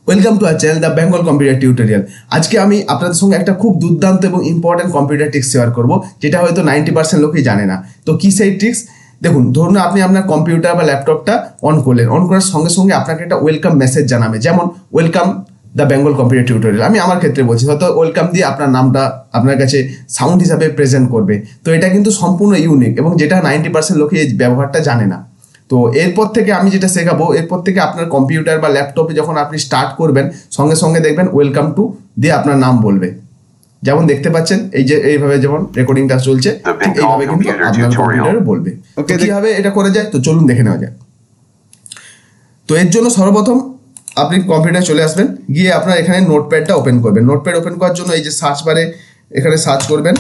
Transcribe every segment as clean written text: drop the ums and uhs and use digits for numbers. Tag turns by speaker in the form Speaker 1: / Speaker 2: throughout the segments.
Speaker 1: Welcome to our channel the Bengal computer tutorial. আজকে আমি আপনাদের সঙ্গে একটা খুব দুর্দান্ত এবং ইম্পর্টেন্ট কম্পিউটার ট্রিক্স শেয়ার করবো, যেটা হয়তো 90% লোকই জানে না। তো কি সেই ট্রিক্স? দেখুন, ধরুন আপনি আপনার কম্পিউটার বা ল্যাপটপটা অন করলেন, অন করার সঙ্গে সঙ্গে আপনাকে একটা ওয়েলকাম মেসেজ জানাবে, যেমন welcome the Bengal computer tutorial. আমি আমার ক্ষেত্রে বলছি, হয়তো ওয়েলকাম দিয়ে আপনার নামটা আপনার কাছে সাউন্ড হিসাবে প্রেজেন্ট করবে। তো এটা কিন্তু সম্পূর্ণ ইউনিক এবং যেটা 90% লোকে এই ব্যবহারটা জানে না। তো এরপর থেকে আমি যেটা শেখাবো, এরপর থেকে আপনার কম্পিউটার বা ল্যাপটপে যখন আপনি স্টার্ট করবেন, সঙ্গে সঙ্গে দেখবেন ওয়েলকাম টু দিয়ে আপনার নাম বলবে। যেমন দেখতে পাচ্ছেন, এই যে এইভাবে যেমন রেকর্ডিংটা চলছে, ঠিক এইভাবে কিন্তু আপনার কম্পিউটারে বলবে। ওকে, কিভাবে এটা করে যায় তো চলুন দেখে নেওয়া যায়। তো এর জন্য সর্বপ্রথম আপনি কম্পিউটারে চলে আসবেন, গিয়ে আপনার এখানে নোটপ্যাডটা ওপেন করবেন। নোটপ্যাড ওপেন করার জন্য এই যে সার্চ বারে এখানে সার্চ করবেন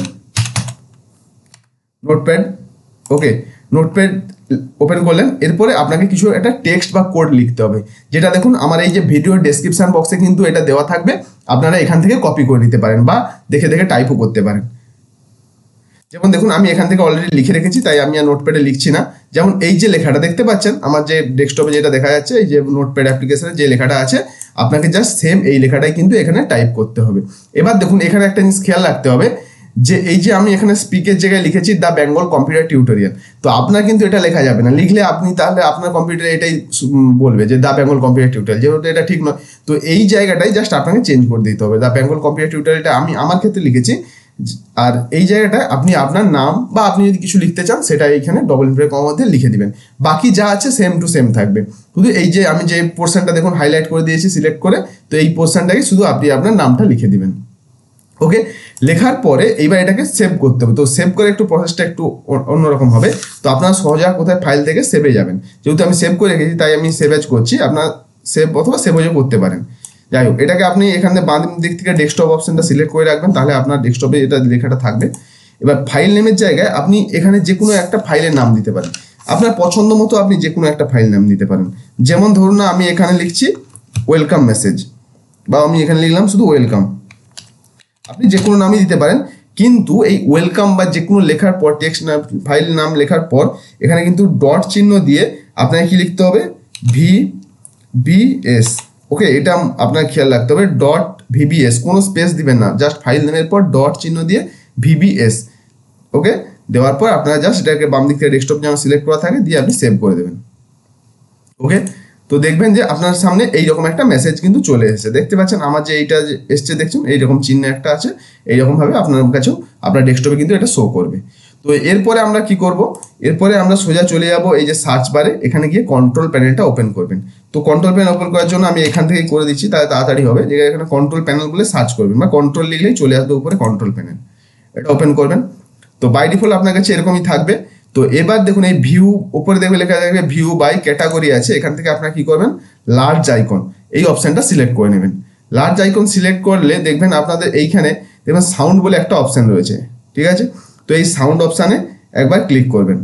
Speaker 1: নোটপ্যাড। ওকে, নোটপ্যাড ওপেন করলেন, এরপরে আপনাকে কিছু একটা টেক্সট বা কোড লিখতে হবে, যেটা দেখুন আমার এই যে ভিডিও ডেসক্রিপশন বক্সে কিন্তু এটা দেওয়া থাকবে। আপনারা এখান থেকে কপি করে নিতে পারেন বা দেখে দেখে টাইপও করতে পারেন। যেমন দেখুন, আমি এখান থেকে অলরেডি লিখে রেখেছি, তাই আমি আর নোটপ্যাডে লিখছি না। যেমন এই যে লেখাটা দেখতে পাচ্ছেন আমার যে ডেস্কটপে যেটা দেখা যাচ্ছে, এই যে নোটপ্যাড অ্যাপ্লিকেশনে যে লেখাটা আছে, আপনাকে জাস্ট সেম এই লেখাটাই কিন্তু এখানে টাইপ করতে হবে। এবার দেখুন, এখানে একটা জিনিস খেয়াল রাখতে হবে যে এই যে আমি এখানে স্পিকের জায়গায় লিখেছি দ্য বেঙ্গল কম্পিউটার টিউটোরিয়াল, তো আপনার কিন্তু এটা লেখা যাবে না। লিখলে আপনি তাহলে আপনার কম্পিউটারে এটাই বলবে যে দ্য বেঙ্গল কম্পিউটার টিউটোরিয়াল, যেহেতু এটা ঠিক নয়। তো এই জায়গাটাই জাস্ট আপনাকে চেঞ্জ করে দিতে হবে। দ্য বেঙ্গল কম্পিউটার টিউটোরিয়ালটা আমি আমার ক্ষেত্রে লিখেছি, আর এই জায়গাটায় আপনি আপনার নাম বা আপনি যদি কিছু লিখতে চান সেটা এইখানে ডবল ইনভার্টেড কমার মধ্যে লিখে দিবেন। বাকি যা আছে সেম টু সেম থাকবে, শুধু এই যে আমি যে পোর্শনটা দেখুন হাইলাইট করে দিয়েছি সিলেক্ট করে, তো এই পোর্শনটাকে শুধু আপনি আপনার নামটা লিখে দিবেন। ওকে, লেখার পরে এইবার এটাকে সেভ করতে হবে। তো সেভ করে একটু প্রসেসটা একটু অন্যরকম হবে। তো আপনারা সহজে কোথায় ফাইল থেকে সেভে যাবেন, যেহেতু আমি সেভ করে রেখেছি তাই আমি সেভ এজ করছি। আপনার সেভ অথবা সেভ এজও করতে পারেন। যাই হোক, এটাকে আপনি এখানে বাম দিক থেকে ডেস্কটপ অপশনটা সিলেক্ট করে রাখবেন, তাহলে আপনার ডেস্কটপে এটা লেখাটা থাকবে। এবার ফাইল নেমের জায়গায় আপনি এখানে যে কোনো একটা ফাইলের নাম দিতে পারেন, আপনার পছন্দ মতো আপনি যে কোনো একটা ফাইল নাম দিতে পারেন। যেমন ধরুন না, আমি এখানে লিখছি ওয়েলকাম মেসেজ, বা আমি এখানে লিখলাম শুধু ওয়েলকাম। আপনি যে কোনো নামই দিতে পারেন, কিন্তু এই ওয়েলকাম বা যে কোনো লেখার পর টেক্সট নাম ফাইল নাম লেখার পর এখানে কিন্তু ডট চিহ্ন দিয়ে আপনাকে কি লিখতে হবে, VBS। ওকে, এটা আপনার খেয়াল রাখতে হবে, ডট VBS, কোনো স্পেস দিবেন না, জাস্ট ফাইল নেমের পর ডট চিহ্ন দিয়ে VBS। ওকে, দেওয়ার পর আপনারা জাস্ট এটাকে বাম দিক থেকে ডেস্কটপ যেমন সিলেক্ট করা থাকে দিয়ে আপনি সেভ করে দেবেন। ওকে, তো দেখবেন যে আপনার সামনে এইরকম একটা মেসেজ কিন্তু চলে এসেছে। দেখতে পাচ্ছেন আমার যে এইটা এসছে, দেখছেন এইরকম চিহ্ন একটা আছে, এইরকমভাবে আপনার কাছেও আপনার ডেস্কটপে কিন্তু এটা শো করবে। তো এরপরে আমরা কি করব, এরপরে আমরা সোজা চলে যাব এই যে সার্চ বারে, এখানে গিয়ে কন্ট্রোল প্যানেলটা ওপেন করবেন। তো কন্ট্রোল প্যানেল ওপেন করার জন্য আমি এখান থেকে করে দিচ্ছি, তাহলে তাড়াতাড়ি হবে। যে এখানে কন্ট্রোল প্যানেল বলে সার্চ করবেন বা কন্ট্রোল লিখলেই চলে আসবে উপরে কন্ট্রোল প্যানেল, এটা ওপেন করবেন। তো বাই ডিফল্ট আপনার কাছে এরকমই থাকবে। তো এবার দেখুন এই ভিউ উপরে দেখবে লেখা থাকবে ভিউ বাই ক্যাটাগরি আছে, এখান থেকে আপনারা কি করবেন, লার্জ আইকন এই অপশনটা সিলেক্ট করে নেবেন। লার্জ আইকন সিলেক্ট করলে দেখবেন আপনাদের এইখানে দেখবেন সাউন্ড বলে একটা অপশন রয়েছে, ঠিক আছে। তো এই সাউন্ড অপশানে একবার ক্লিক করবেন।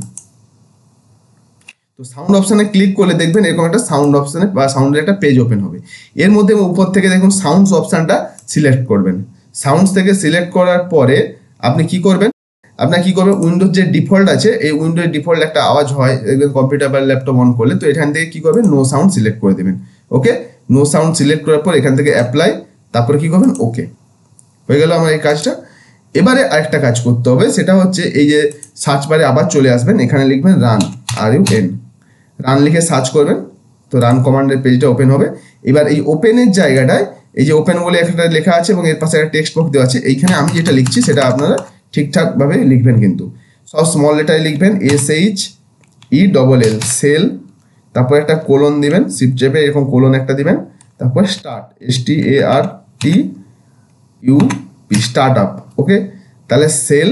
Speaker 1: তো সাউন্ড অপশানে ক্লিক করলে দেখবেন এরকম একটা সাউন্ড অপশানে বা সাউন্ডের একটা পেজ ওপেন হবে। এর মধ্যে উপর থেকে দেখুন সাউন্ডস অপশানটা সিলেক্ট করবেন। সাউন্ডস থেকে সিলেক্ট করার পরে আপনি কি করবেন, উইন্ডোজ যে ডিফল্ট আছে, এই উইন্ডোজ ডিফল্ট একটা আওয়াজ হয় কম্পিউটার বা ল্যাপটপ অন করলে, তো এখান থেকে কি করবেন, নো সাউন্ড সিলেক্ট করে দেবেন। ওকে, নো সাউন্ড সিলেক্ট করার পর এখান থেকে অ্যাপ্লাই, তারপরে কি করবেন, ওকে, হয়ে গেল আমার এই কাজটা। এবারে আরেকটা কাজ করতে হবে, সেটা হচ্ছে এই যে সার্চ বারে আবার চলে আসবেন, এখানে লিখবেন রান, RUN, রান লিখে সার্চ করবেন। তো রান কমান্ডের পেজটা ওপেন হবে। এবার এই ওপেনের জায়গাটায় এই যে ওপেন বলে একটা লেখা আছে এবং এর পাশে একটা টেক্সট বক্স দেওয়া আছে, এইখানে আমি যেটা লিখছি সেটা আপনারা ঠিকঠাকভাবে লিখবেন, কিন্তু সব স্মল লেটারে লিখবেন, SHELL সেল, তারপর একটা কোলন দিবেন, শিফট চেপে এরকম কোলন একটা দিবেন, তারপর স্টার্ট STARTUP স্টার্ট আপ। ওকে, তাহলে সেল,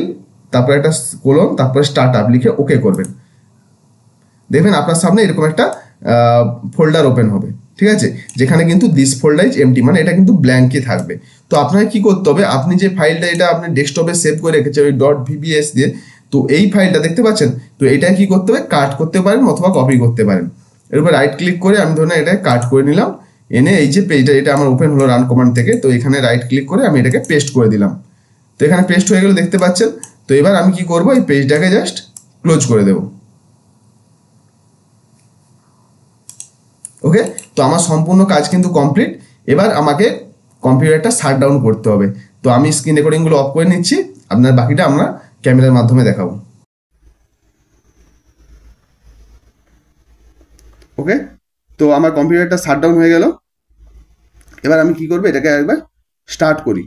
Speaker 1: তারপর একটা কোলন, তারপর স্টার্ট আপ লিখে ওকে করবেন। দেখবেন আপনার সামনে এরকম একটা ফোল্ডার ওপেন হবে, ঠিক আছে, যেখানে কিন্তু দিস ফোল্ডার ইজ এমটি, মানে এটা কিন্তু ব্ল্যাঙ্কই থাকবে। তো আপনাকে কি করতে হবে, আপনি যে ফাইলটা এটা আপনি ডেস্কটপে সেভ করে রেখেছেন ওই .VBS দিয়ে, তো এই ফাইলটা দেখতে পাচ্ছেন, তো এটা কি করতে হবে, কাট করতে পারেন অথবা কপি করতে পারেন। এর উপর রাইট ক্লিক করে আমি ধরুন এটা কাট করে নিলাম, এনে এই যে পেজটা এটা আমার ওপেন হলো রান কমান্ড থেকে, তো এখানে রাইট ক্লিক করে আমি এটাকে পেস্ট করে দিলাম। তো এখানে পেস্ট হয়ে গেল দেখতে পাচ্ছেন। তো এবার আমি কি করব, এই পেজটাকে জাস্ট ক্লোজ করে দেব। ওকে, তো আমার সম্পূর্ণ কাজ কিন্তু কমপ্লিট। এবার আমাকে কম্পিউটারটা শাট ডাউন করতে হবে। তো আমি স্ক্রিন রেকর্ডিংগুলো অফ করে নিচ্ছি, আপনার বাকিটা আমরা ক্যামেরার মাধ্যমে দেখাবো। ওকে, তো আমার কম্পিউটারটা শাট ডাউন হয়ে গেল। এবার আমি কি করবো, এটাকে একবার স্টার্ট করি।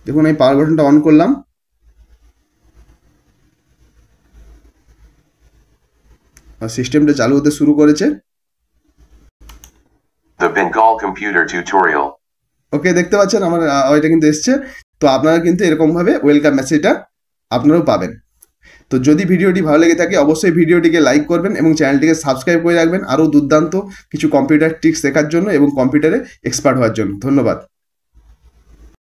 Speaker 1: দেখুন আমি পাওয়ার বাটনটা অন করলাম, আর সিস্টেমটা চালু হতে শুরু করেছে।
Speaker 2: The Bengal Computer Tutorial.
Speaker 1: ওকে, দেখতে পাচ্ছেন আমার এটা কিন্তু এসছে। তো আপনারা কিন্তু এরকমভাবে ওয়েলকাম মেসেজটা আপনারাও পাবেন। তো যদি ভিডিওটি ভালো লেগে থাকে অবশ্যই ভিডিওটিকে লাইক করবেন এবং চ্যানেলটিকে সাবস্ক্রাইব করে রাখবেন আরও দুর্দান্ত কিছু কম্পিউটার ট্রিক্স শেখার জন্য এবং কম্পিউটারে এক্সপার্ট হওয়ার জন্য। ধন্যবাদ।